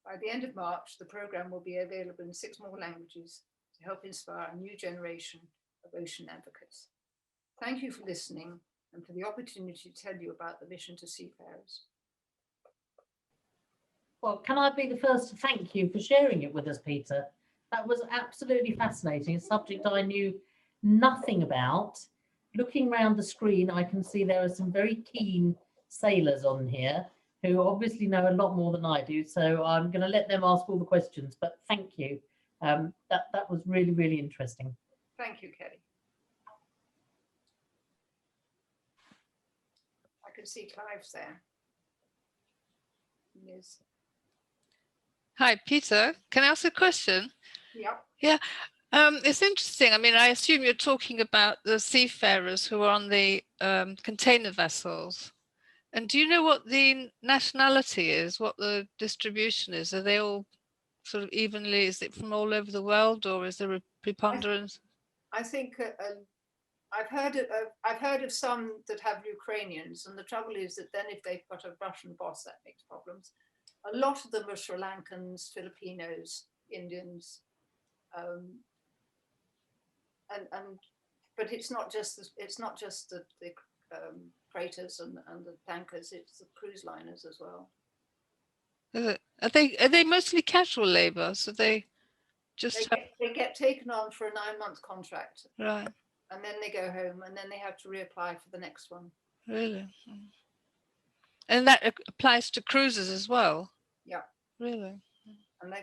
By the end of March, the programme will be available in 6 more languages to help inspire a new generation of ocean advocates. Thank you for listening and for the opportunity to tell you about the mission to Seafarers. Well, can I be the first to thank you for sharing it with us, Peter? That was absolutely fascinating, a subject I knew nothing about. Looking around the screen, I can see there are some very keen sailors on here who obviously know a lot more than I do, so I'm going to let them ask all the questions, but thank you. That was really, really interesting. Thank you, Kelly. I can see Clive's there. Yes. Hi, Peter. Can I ask a question? Yep. Yeah. It's interesting. I mean, I assume you're talking about the seafarers who are on the container vessels. And do you know what the nationality is, what the distribution is? Are they all sort of evenly, is it from all over the world, or is there a preponderance? I think I've heard of some that have Ukrainians, and the trouble is that then if they've got a Russian boss, that makes problems. A lot of them are Sri Lankans, Filipinos, Indians, but it's not just the freighters and the tankers; it's the cruise liners as well. Are they mostly casual labour? So they just they get taken on for a 9-month contract, right, and then they go home, and then they have to reapply for the next one. Really? And that applies to cruises as well? Yeah. Really? And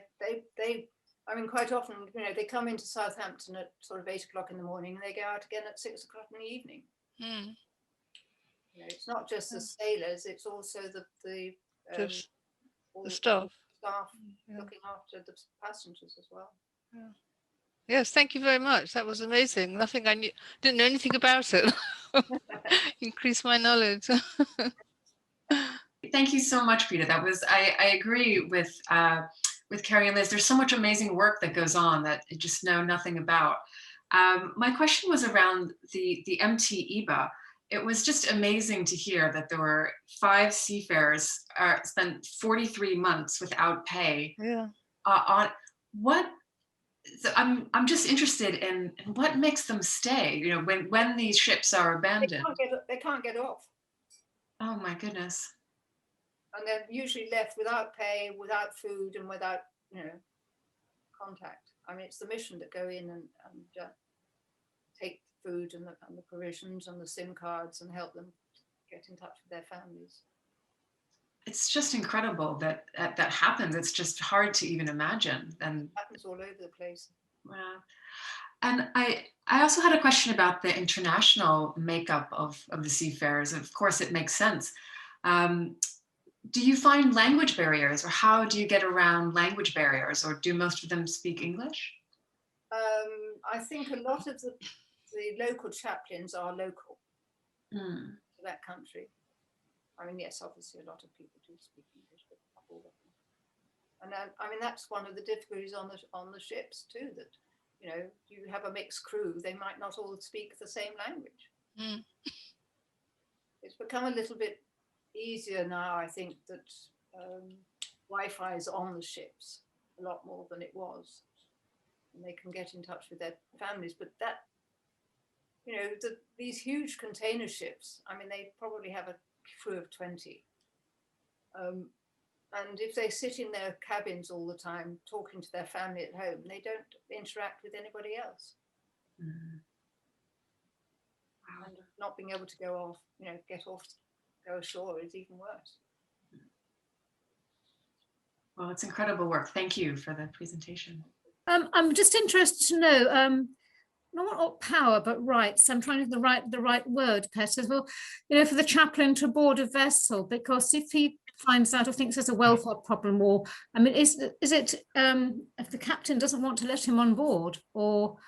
they I mean, quite often, you know, they come into Southampton at sort of 8 o'clock in the morning, and they go out again at 6 o'clock in the evening. Mm. You know, it's not just the sailors; it's also the staff looking after the passengers as well. Yeah. Yes, thank you very much. That was amazing. Nothing I knew, didn't know anything about it. Increase my knowledge. Thank you so much, Peter. That was I agree with Carrie and Liz. There's so much amazing work that goes on that I just know nothing about. My question was around the MT EBA. It was just amazing to hear that there were 5 seafarers spent 43 months without pay. Yeah. On what? So I'm just interested in what makes them stay. You know, when these ships are abandoned, they can't get off. Oh my goodness. And they're usually left without pay, without food, and without, you know, contact. I mean, it's the mission that go in and take food and the provisions and the SIM cards and help them get in touch with their families. It's just incredible that that happens. It's just hard to even imagine. And it happens all over the place. Wow. And I also had a question about the international makeup of the seafarers. Of course, it makes sense. Do you find language barriers, or how do you get around language barriers, or do most of them speak English? I think a lot of the local chaplains are local to that country. I mean, yes, obviously a lot of people do speak English, but not all of them. And I mean, that's one of the difficulties on the ships too, that, you know, you have a mixed crew, they might not all speak the same language. It's become a little bit easier now, I think, that Wi-Fi is on the ships a lot more than it was, and they can get in touch with their families. But that, you know, these huge container ships, I mean, they probably have a crew of 20. And if they sit in their cabins all the time talking to their family at home, they don't interact with anybody else. And not being able to go off, you know, go ashore is even worse. Well, it's incredible work. Thank you for the presentation. I'm just interested to know, not power, but rights. I'm trying to the right word, Peta. Well, you know, for the chaplain to board a vessel, because if he finds out or thinks there's a welfare problem, or I mean, is it if the captain doesn't want to let him on board, or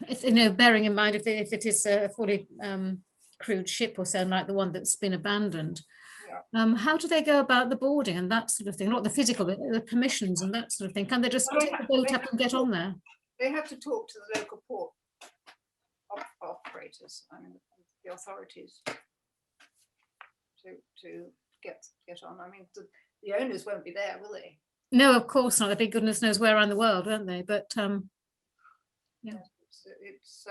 if, you know, bearing in mind if it is a fully crewed ship or so, like the one that's been abandoned. How do they go about the boarding and that sort of thing? Not the physical, the permissions and that sort of thing. Can they just take the boat up and get on there? They have to talk to the local port operators, I mean, the authorities, to get on. I mean, the owners won't be there, will they? No, of course not. They'd be goodness knows where around the world, won't they? But yeah, it's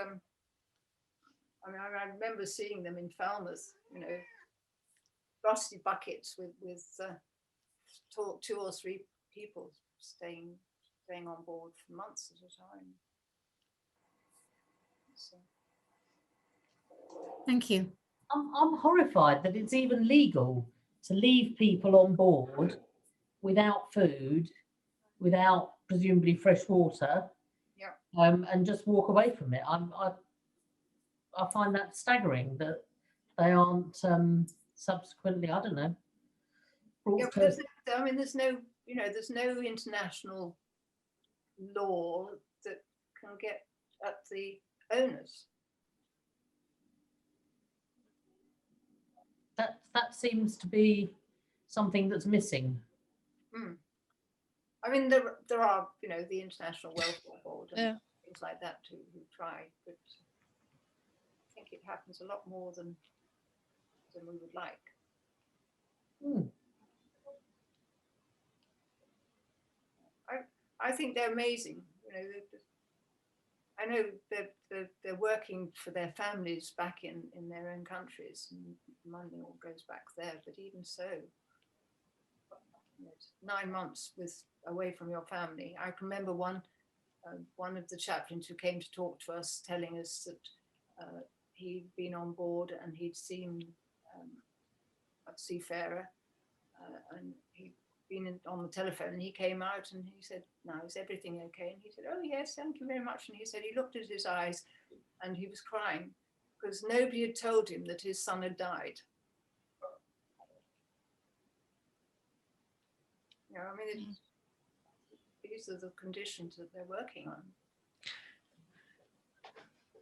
I mean, I remember seeing them in Falmouth, you know, rusty buckets with 2 or 3 people staying on board for months at a time. So. Thank you. I'm horrified that it's even legal to leave people on board without food, without presumably fresh water, and just walk away from it. I find that staggering that they aren't subsequently, I don't know. I mean, there's no, you know, there's no international law that can get at the owners. That seems to be something that's missing. I mean, there are, you know, the International Welfare Board and things like that too, who try, but I think it happens a lot more than we would like. I think they're amazing. You know, I know they're working for their families back in their own countries, and money all goes back there. But even so, you know, 9 months away from your family. I can remember one of the chaplains who came to talk to us, telling us that he'd been on board and he'd seen a seafarer, and he'd been on the telephone, and he came out and he said, "Now, is everything okay?" And he said, "Oh yes, thank you very much." And he said he looked at his eyes and he was crying because nobody had told him that his son had died. You know, I mean, these are the conditions that they're working on.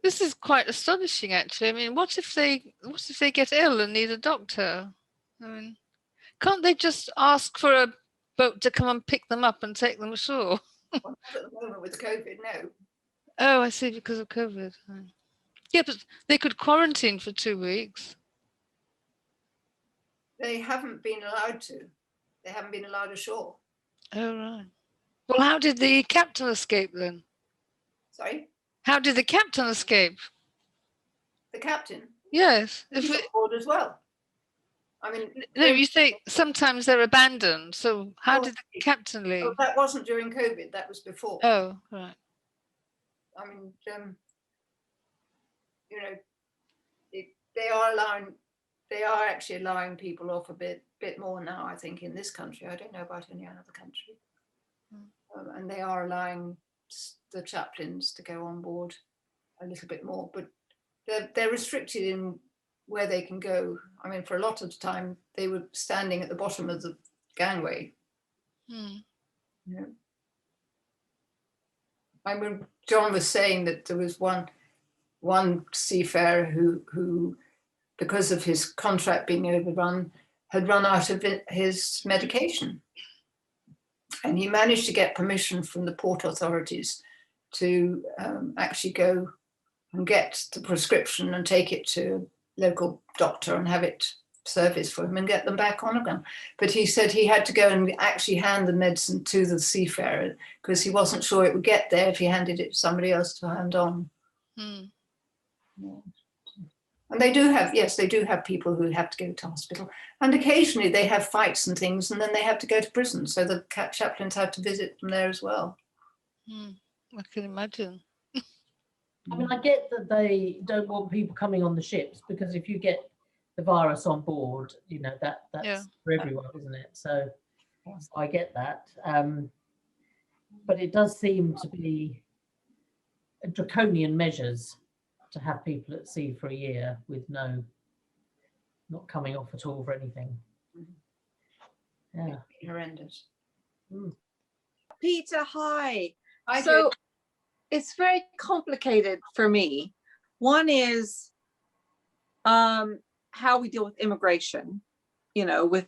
This is quite astonishing, actually. I mean, what if they get ill and need a doctor? I mean, can't they just ask for a boat to come and pick them up and take them ashore? Well, not at the moment with COVID, no. Oh, I see, because of COVID. Yeah, but they could quarantine for 2 weeks. They haven't been allowed to. They haven't been allowed ashore. Oh, right. Well, how did the captain escape then? Sorry? How did the captain escape? The captain? Yes. He's on board as well. I mean, no, you say sometimes they're abandoned. So how did the captain leave? Oh, that wasn't during COVID. That was before. Oh, right. I mean, you know, they are actually allowing people off a bit more now, I think, in this country. I don't know about any other country. And they are allowing the chaplains to go on board a little bit more, but they're restricted in where they can go. I mean, for a lot of the time, they were standing at the bottom of the gangway. Yeah. I mean, John was saying that there was one seafarer who, because of his contract being overrun, had run out of his medication. And he managed to get permission from the port authorities to actually go and get the prescription and take it to a local doctor and have it serviced for him and get them back on again. But he said he had to go and actually hand the medicine to the seafarer because he wasn't sure it would get there if he handed it to somebody else to hand on. Yeah. And they do have, yes, they do have people who have to go to hospital. And occasionally they have fights and things, and then they have to go to prison. So the chaplains have to visit them there as well. I can imagine. I mean, I get that they don't want people coming on the ships, because if you get the virus on board, you know, that's for everyone, isn't it? So I get that. But it does seem to be draconian measures to have people at sea for a year with not coming off at all for anything. Yeah. Horrendous. Peta, hi. So it's very complicated for me. One is how we deal with immigration, you know, with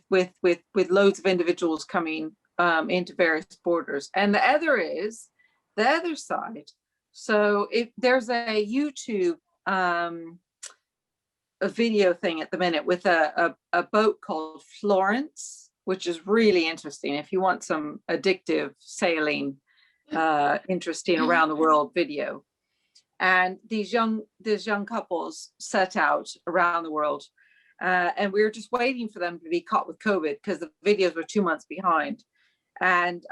loads of individuals coming into various borders. And the other is the other side. So if there's a YouTube a video thing at the minute with a boat called Florence, which is really interesting. If you want some addictive sailing, interesting around the world video. And these young couples set out around the world. And we were just waiting for them to be caught with COVID because the videos were 2 months behind. And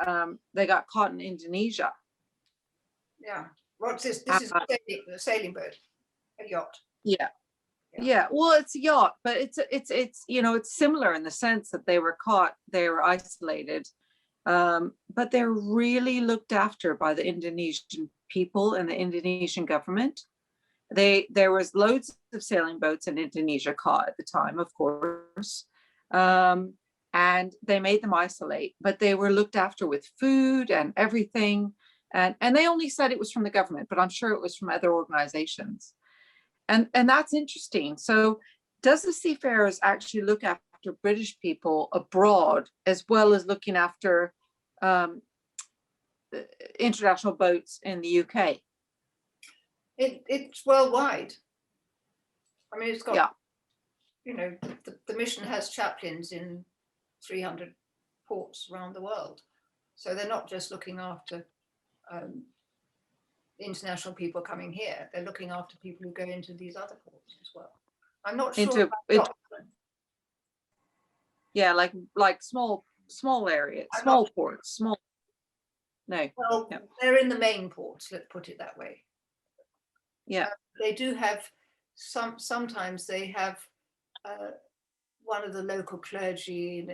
they got caught in Indonesia. Yeah. What's this? This is a sailing boat, a yacht. Yeah. Well, it's a yacht, but it's you know, it's similar in the sense that they were caught, they were isolated, but they're really looked after by the Indonesian people and the Indonesian government. There was loads of sailing boats in Indonesia caught at the time, of course, and they made them isolate, but they were looked after with food and everything. And they only said it was from the government, but I'm sure it was from other organizations. And that's interesting. So does the Seafarers actually look after British people abroad, as well as looking after international boats in the UK? It's worldwide. I mean, it's got, yeah. You know, the mission has chaplains in 300 ports around the world. So they're not just looking after international people coming here, they're looking after people who go into these other ports as well. I'm not sure yeah, like small areas, small ports, small. No. Well, they're in the main ports, let's put it that way. Yeah. They do have sometimes they have one of the local clergy in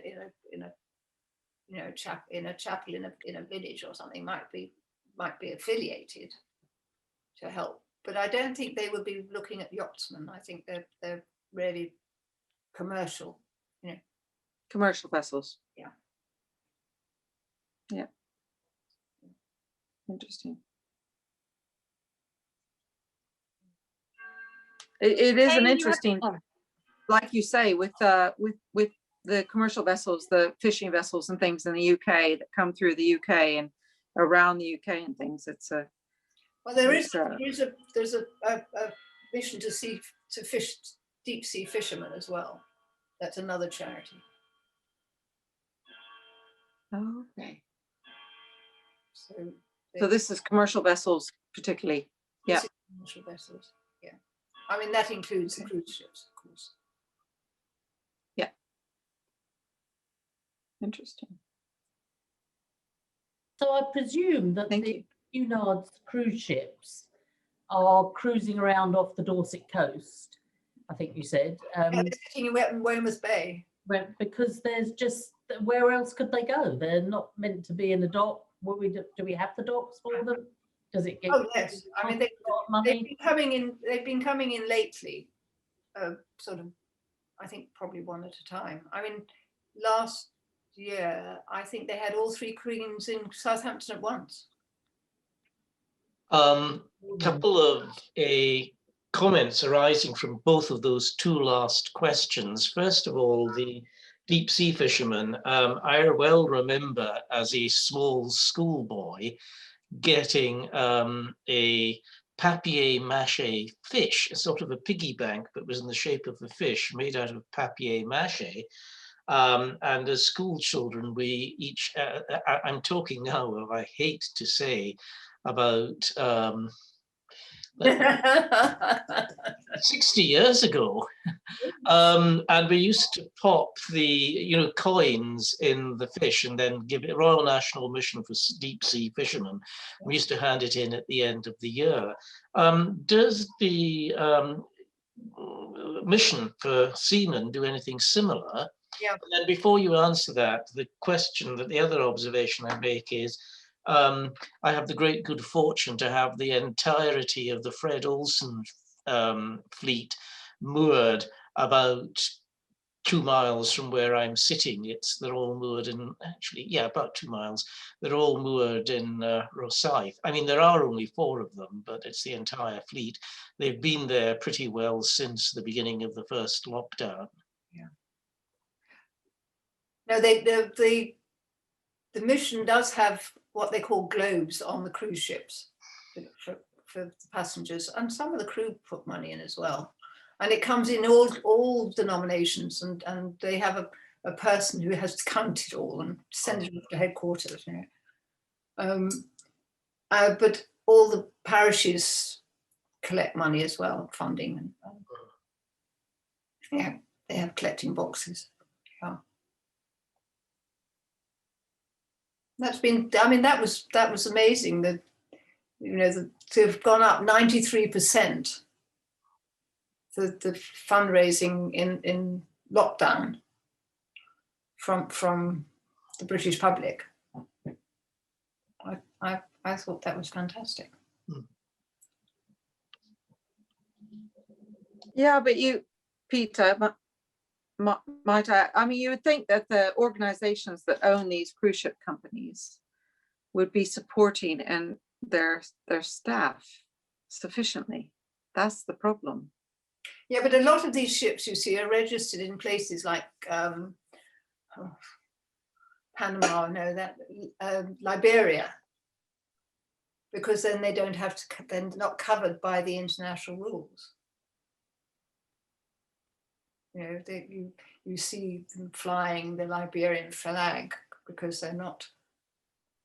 a chapel in a village or something might be affiliated to help, but I don't think they would be looking at yachtsmen. I think they're really commercial, you know. Commercial vessels. Yeah. Yeah. Interesting. It is an interesting, like you say, with the commercial vessels, the fishing vessels and things in the UK that come through the UK and around the UK and things. It's a well, there's a mission to fish deep sea fishermen as well. That's another charity. Okay. So this is commercial vessels particularly. Yeah. Commercial vessels. Yeah. I mean, that includes the cruise ships, of course. Yeah. Interesting. So I presume that the Cunard's cruise ships are cruising around off the Dorset coast, I think you said. They're sitting in Weymouth Bay. Because there's just, where else could they go? They're not meant to be in the dock. Do we have the docks for them? Does it get? Oh yes, I mean a lot of they've money? been coming in. They've been coming in lately, sort of. I think probably one at a time. I mean, last year I think they had all 3 queens in Southampton at once. Couple of comments arising from both of those 2 last questions. First of all, the deep sea fishermen. I well remember as a small schoolboy getting a papier-mâché fish, a sort of a piggy bank, but was in the shape of a fish made out of papier-mâché. And as school children, we each, I'm talking now of, I hate to say, about 60 years ago. And we used to pop the coins in the fish and then give it Royal National Mission for Deep Sea Fishermen. We used to hand it in at the end of the year. Does the mission for seamen do anything similar? Yeah. And then before you answer that, the other observation I make is, I have the great good fortune to have the entirety of the Fred Olsen fleet moored about 2 miles from where I'm sitting. They're all moored in, actually, yeah, about 2 miles. They're all moored in Rosyth. I mean, there are only 4 of them, but it's the entire fleet. They've been there pretty well since the beginning of the first lockdown. Yeah. No, the mission does have what they call globes on the cruise ships for the passengers, and some of the crew put money in as well. And it comes in all denominations, and they have a person who has to count it all and send it off to headquarters. But all the parishes collect money as well, funding, and yeah, they have collecting boxes. Yeah. That's been, I mean, that was amazing that, to have gone up 93%, the fundraising in lockdown from the British public. I thought that was fantastic. Yeah, but you, Peter, might I mean, you would think that the organizations that own these cruise ship companies would be supporting and their staff sufficiently. That's the problem. Yeah, but a lot of these ships, you see, are registered in places like Panama, Liberia, because then they don't have to, they're not covered by the international rules. You see them flying the Liberian flag because they're not,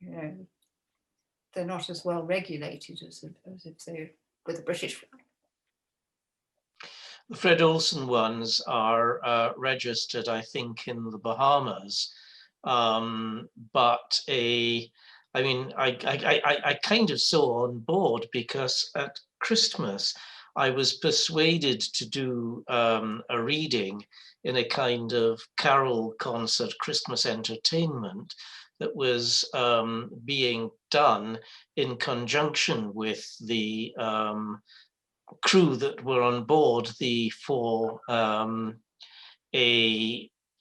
they're not as well regulated as if they were the British flag. The Fred Olsen ones are registered, I think, in the Bahamas, but I kind of saw on board because at Christmas I was persuaded to do a reading in a kind of carol concert Christmas entertainment that was being done in conjunction with the crew that were on board the 4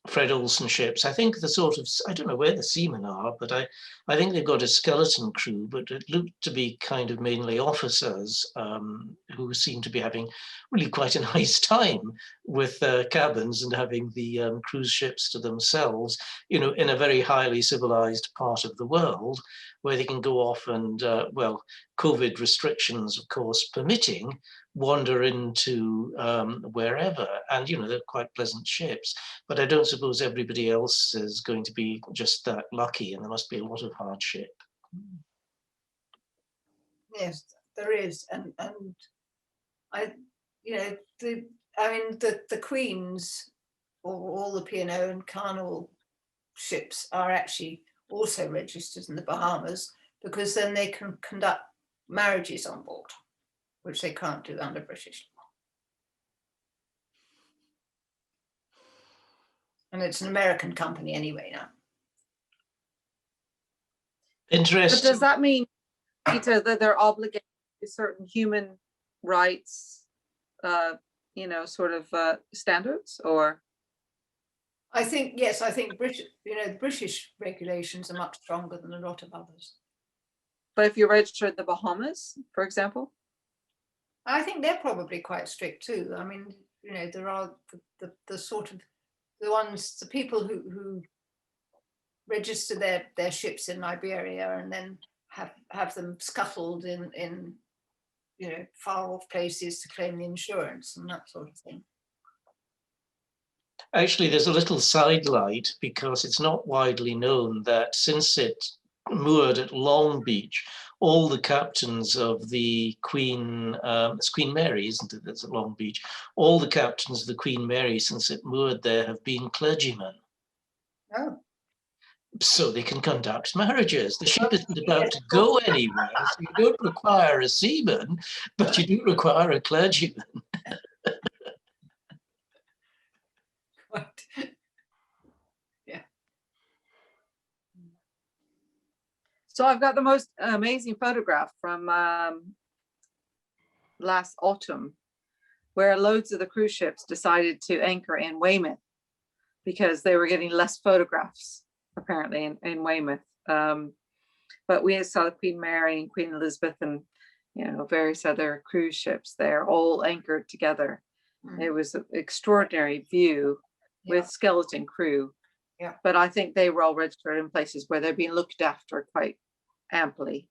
Fred Olsen ships. I think I don't know where the seamen are, but I think they've got a skeleton crew, but it looked to be kind of mainly officers who seem to be having really quite a nice time with their cabins and having the cruise ships to themselves, in a very highly civilized part of the world where they can go off and, COVID restrictions, of course, permitting, wander into wherever, and they're quite pleasant ships, but I don't suppose everybody else is going to be just that lucky, and there must be a lot of hardship. Yes, there is, and the Queen's or all the P&O and Carnival ships are actually also registered in the Bahamas, because then they can conduct marriages on board, which they can't do under British law. And it's an American company anyway now. Interesting. But does that mean Peter, that they're obligated to certain human rights, sort of standards, or? I think, yes, I think British, the British regulations are much stronger than a lot of others. But if you're registered in the Bahamas, for example? I think they're probably quite strict too. I mean, there are the sort of the people who register their ships in Liberia and then have them scuttled in far off places to claim the insurance and that sort of thing. Actually, there's a little sidelight, because it's not widely known that since it moored at Long Beach, all the captains of the Queen, it's Queen Mary, isn't it, that's at Long Beach, all the captains of the Queen Mary since it moored there have been clergymen. Oh. So they can conduct marriages. The ship isn't about to go anywhere, so you don't require a seaman, but you do require a clergyman. Yeah. So I've got the most amazing photograph from last autumn, where loads of the cruise ships decided to anchor in Weymouth because they were getting less photographs, apparently, in Weymouth. But we saw Queen Mary and Queen Elizabeth and various other cruise ships there, all anchored together. It was an extraordinary view with skeleton crew. Yeah. But I think they were all registered in places where they're being looked after quite amply.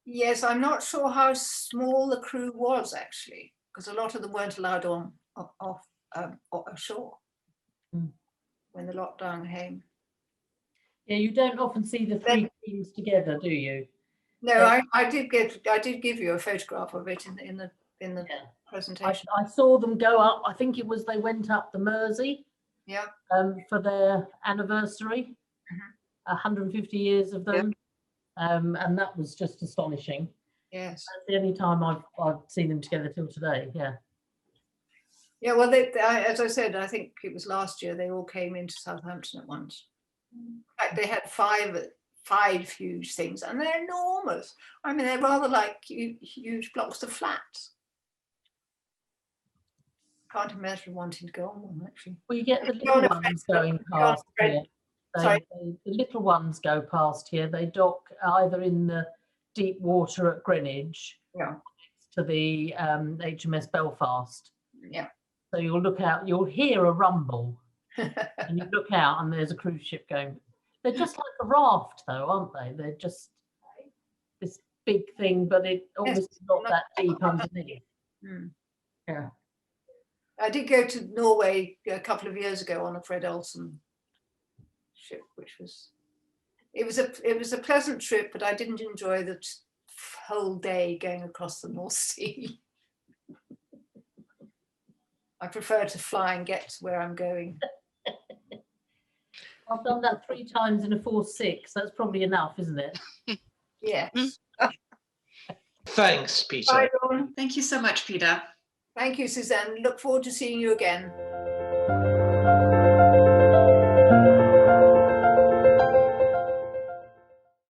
Yes, I'm not sure how small the crew was actually, because a lot of them weren't allowed ashore when the lockdown came. Yeah, you don't often see the three teams together, do you? No, I did give you a photograph of it in the presentation. I saw them go up. I think it was they went up the Mersey. Yeah. For their anniversary, 150 years of them, and that was just astonishing. Yes. That's the only time I've seen them together till today. Yeah. Yeah. Well, as I said, I think it was last year they all came into Southampton at once. In fact, they had five huge things, and they're enormous. I mean, they're rather like huge blocks of flats. Can't imagine wanting to go on one, actually. Well, you get the little ones going past here. The little ones go past here. They dock either in the deep water at Greenwich, next to the HMS Belfast. Yeah. So you'll look out, you'll hear a rumble, and you look out, and there's a cruise ship going. They're just like a raft, though, aren't they? They're just this big thing, but it obviously not that deep underneath. Yeah. I did go to Norway a couple of years ago on a Fred Olsen ship, which was it was a pleasant trip, but I didn't enjoy the whole day going across the North Sea. I prefer to fly and get to where I'm going. I've done that 3 times in a 4-6. That's probably enough, isn't it? Yes. Thanks, Peter. Bye, Dawn. Thank you so much, Peta. Thank you, Suzanne. Look forward to seeing you again.